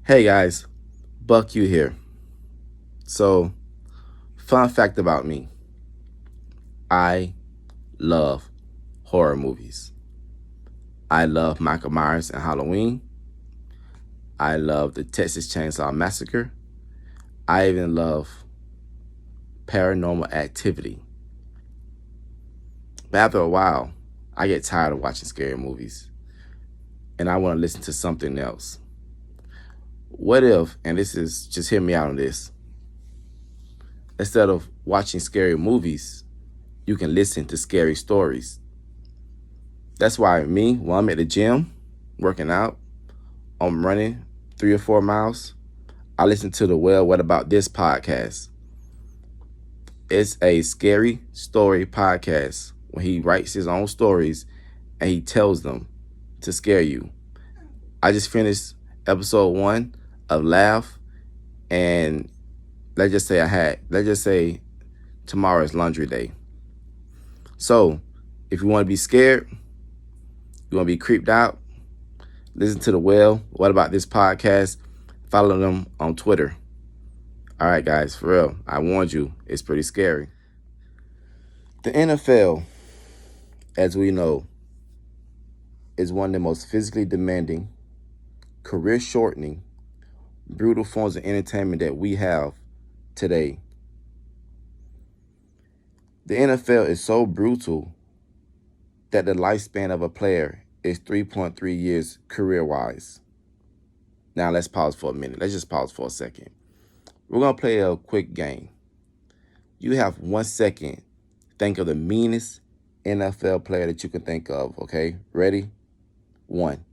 Hey guys, Buck you here. So, fun fact about me. I love horror movies. I love Michael Myers and Halloween. I love the Texas Chainsaw Massacre. I even love Paranormal Activity. But after a while, I get tired of watching scary movies and I want to listen to something else. What if, and this is, just hear me out on this, instead of watching scary movies, you can listen to scary stories. That's why when I'm at the gym, working out, I'm running 3 or 4 miles, I listen to the Well, What About This podcast. It's a scary story podcast when he writes his own stories and he tells them to scare you. I just finished episode 1 of Laugh, and let's just say tomorrow is laundry day. So if you want to be scared, you want to be creeped out, listen to the Well, What About This podcast? Follow them on Twitter. All right, guys, for real, I warned you, it's pretty scary. The NFL, as we know, is one of the most physically demanding, career-shortening, brutal forms of entertainment that we have today. The NFL is so brutal that the lifespan of a player is 3.3 years career-wise. Now, let's pause for a minute. Let's just pause for a second. We're going to play a quick game. You have 1 second. Think of the meanest NFL player that you can think of, okay? Ready? 1.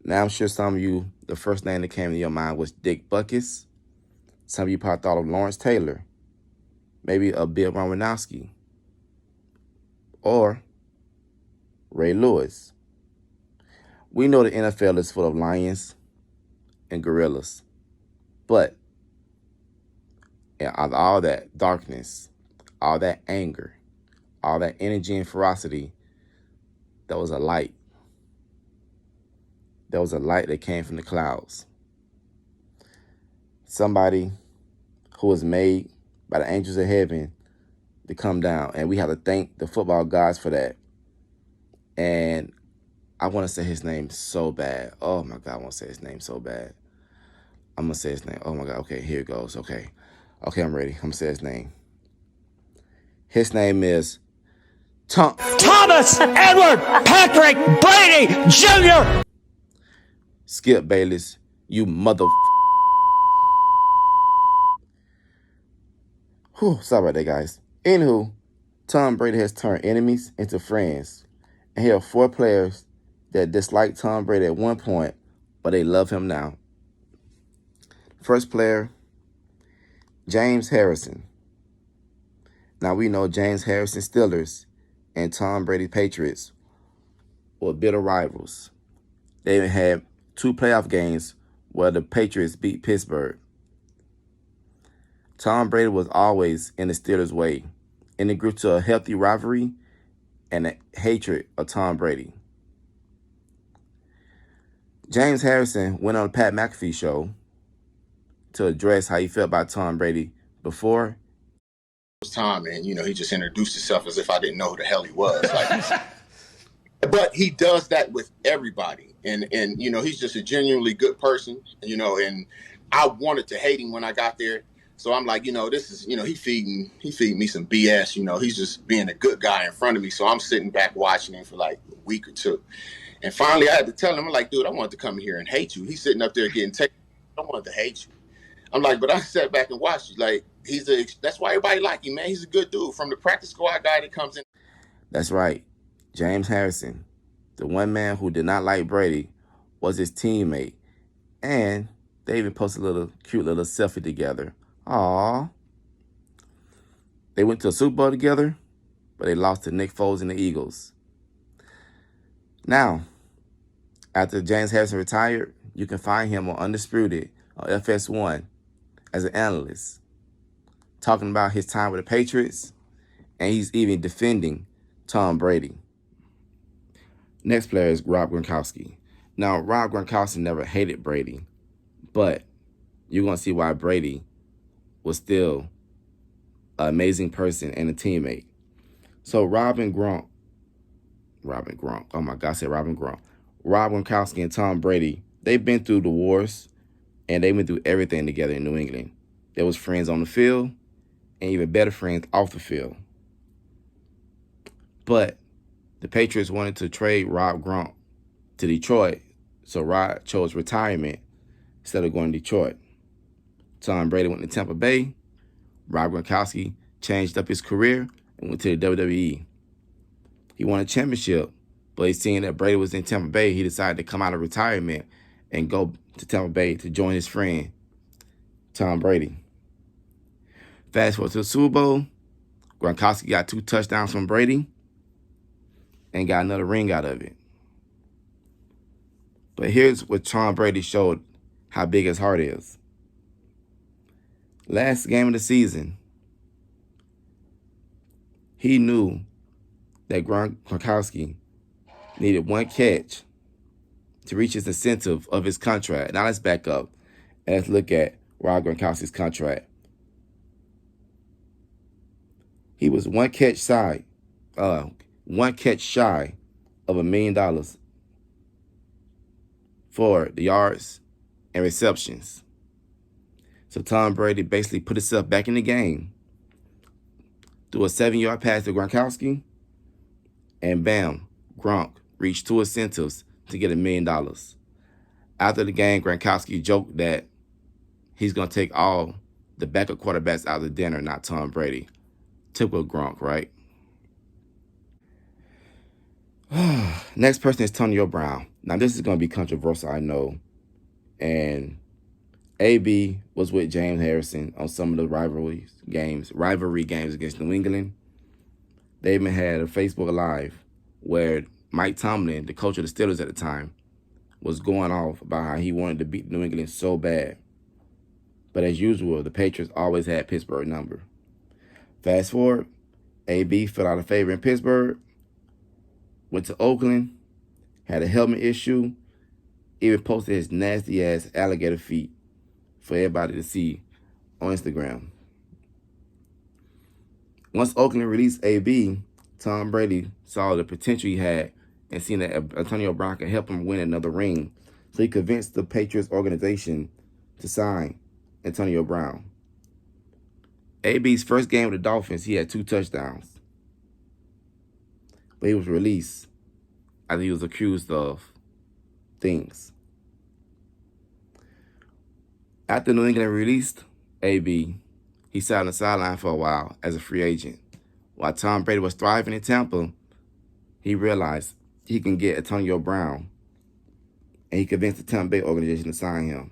Now, I'm sure some of you, the first name that came to your mind was Dick Butkus. Some of you probably thought of Lawrence Taylor. Maybe a Bill Romanowski. Or Ray Lewis. We know the NFL is full of lions and gorillas. But out of all that darkness, all that anger, all that energy and ferocity, there was a light. There was a light that came from the clouds. Somebody who was made by the angels of heaven to come down. And we have to thank the football gods for that. And I want to say his name so bad. Oh my God, I want to say his name so bad. I'm going to say his name. Oh my God. Okay, here it goes. Okay, I'm ready. I'm going to say his name. His name is Thomas Edward Patrick Brady Jr. Skip Bayless, you mother. Whew, sorry about that, guys. Anywho, Tom Brady has turned enemies into friends. And here are 4 players that disliked Tom Brady at one point, but they love him now. First player, James Harrison. Now we know James Harrison Steelers and Tom Brady Patriots were bitter rivals. They even had 2 playoff games where the Patriots beat Pittsburgh. Tom Brady was always in the Steelers' way, and it grew to a healthy rivalry and a hatred of Tom Brady. James Harrison went on the Pat McAfee show to address how he felt about Tom Brady before. Tom, and he just introduced himself as if I didn't know who the hell he was. But he does that with everybody, and he's just a genuinely good person. And I wanted to hate him when I got there. So I'm like, this is, he feeding me some BS. He's just being a good guy in front of me. So I'm sitting back watching him for like a week or 2. And finally I had to tell him, I'm like, dude, I wanted to come here and hate you. He's sitting up there getting taken. I wanted to hate you. I'm like, but I sat back and watched you. Like, that's why everybody like him, man. He's a good dude. From the practice squad guy that comes in. That's right. James Harrison, the one man who did not like Brady, was his teammate. And they even posted a cute little selfie together. Aww. They went to a Super Bowl together, but they lost to Nick Foles and the Eagles. Now, after James Harrison retired, you can find him on Undisputed on FS1 as an analyst, talking about his time with the Patriots, and he's even defending Tom Brady. Next player is Rob Gronkowski. Now, Rob Gronkowski never hated Brady, but you're going to see why Brady was still an amazing person and a teammate. So Robin Gronk, oh my God, I said Robin Gronk. Rob Gronkowski and Tom Brady, they've been through the wars and they went through everything together in New England. They was friends on the field and even better friends off the field. But the Patriots wanted to trade Rob Gronk to Detroit, so Rob chose retirement instead of going to Detroit. Tom Brady went to Tampa Bay. Rob Gronkowski changed up his career and went to the WWE. He won a championship, but he seen that Brady was in Tampa Bay. He decided to come out of retirement and go to Tampa Bay to join his friend, Tom Brady. Fast forward to the Super Bowl, Gronkowski got 2 touchdowns from Brady and got another ring out of it. But here's what Tom Brady showed how big his heart is. Last game of the season, he knew that Gronkowski needed 1 catch to reach his incentive of his contract. Now let's back up and let's look at Rob Gronkowski's contract. He was 1 catch shy of $1 million for the yards and receptions. So Tom Brady basically put himself back in the game, threw a 7-yard pass to Gronkowski, and bam, Gronk reached 2 incentives to get $1 million. After the game, Gronkowski joked that he's going to take all the backup quarterbacks out of the dinner, not Tom Brady. Typical Gronk, right? Next person is Antonio Brown. Now, this is going to be controversial, I know. And AB was with James Harrison on some of the rivalry games against New England. They even had a Facebook Live where Mike Tomlin, the coach of the Steelers at the time, was going off about how he wanted to beat New England so bad. But as usual, the Patriots always had Pittsburgh number. Fast forward, AB fell out of favor in Pittsburgh, went to Oakland, had a helmet issue, even posted his nasty-ass alligator feet for everybody to see on Instagram. Once Oakland released AB, Tom Brady saw the potential he had and seen that Antonio Brown could help him win another ring. So he convinced the Patriots organization to sign Antonio Brown. AB's first game with the Dolphins, he had 2 touchdowns. But he was released after he was accused of things. After New England released AB, he sat on the sideline for a while as a free agent. While Tom Brady was thriving in Tampa, he realized he can get Antonio Brown, and he convinced the Tampa Bay organization to sign him.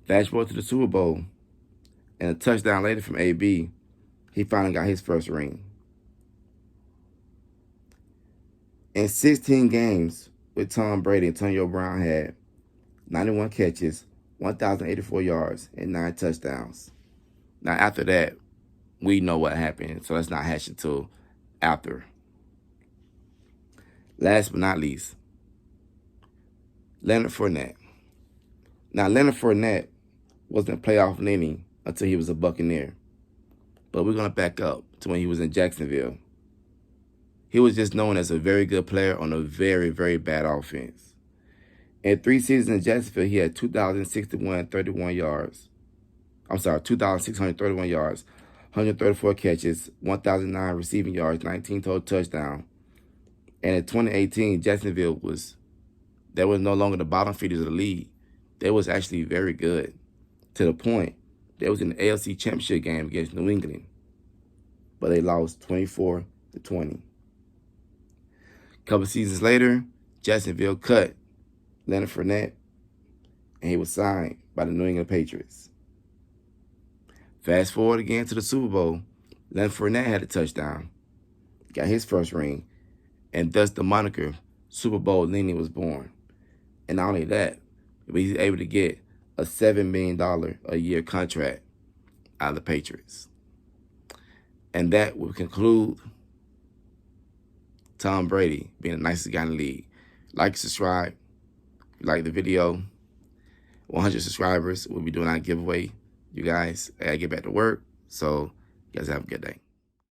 Fast forward to the Super Bowl, and a touchdown later from AB, he finally got his first ring. In 16 games with Tom Brady, Antonio Brown had 91 catches, 1,084 yards, and 9 touchdowns. Now, after that, we know what happened, so let's not hash it till after. Last but not least, Leonard Fournette. Now, Leonard Fournette wasn't a playoff ninny until he was a Buccaneer. But we're going to back up to when he was in Jacksonville. He was just known as a very good player on a very, very bad offense. In 3 seasons in Jacksonville, he had 2,631 yards, 134 catches, 1,009 receiving yards, 19 total touchdowns. And in 2018, Jacksonville was no longer the bottom feeders of the league. They was actually very good, to the point they was in the AFC Championship game against New England, but they lost 24-20. A couple seasons later, Jacksonville cut Leonard Fournette, and he was signed by the New England Patriots. Fast forward again to the Super Bowl, Leonard Fournette had a touchdown, got his first ring, and thus the moniker Super Bowl Lenny was born. And not only that, but he's able to get a $7 million a year contract out of the Patriots. And that will conclude Tom Brady being the nicest guy in the league. Like, subscribe, you like the video. 100 subscribers, we'll be doing our giveaway. You guys, I get back to work. So you guys have a good day.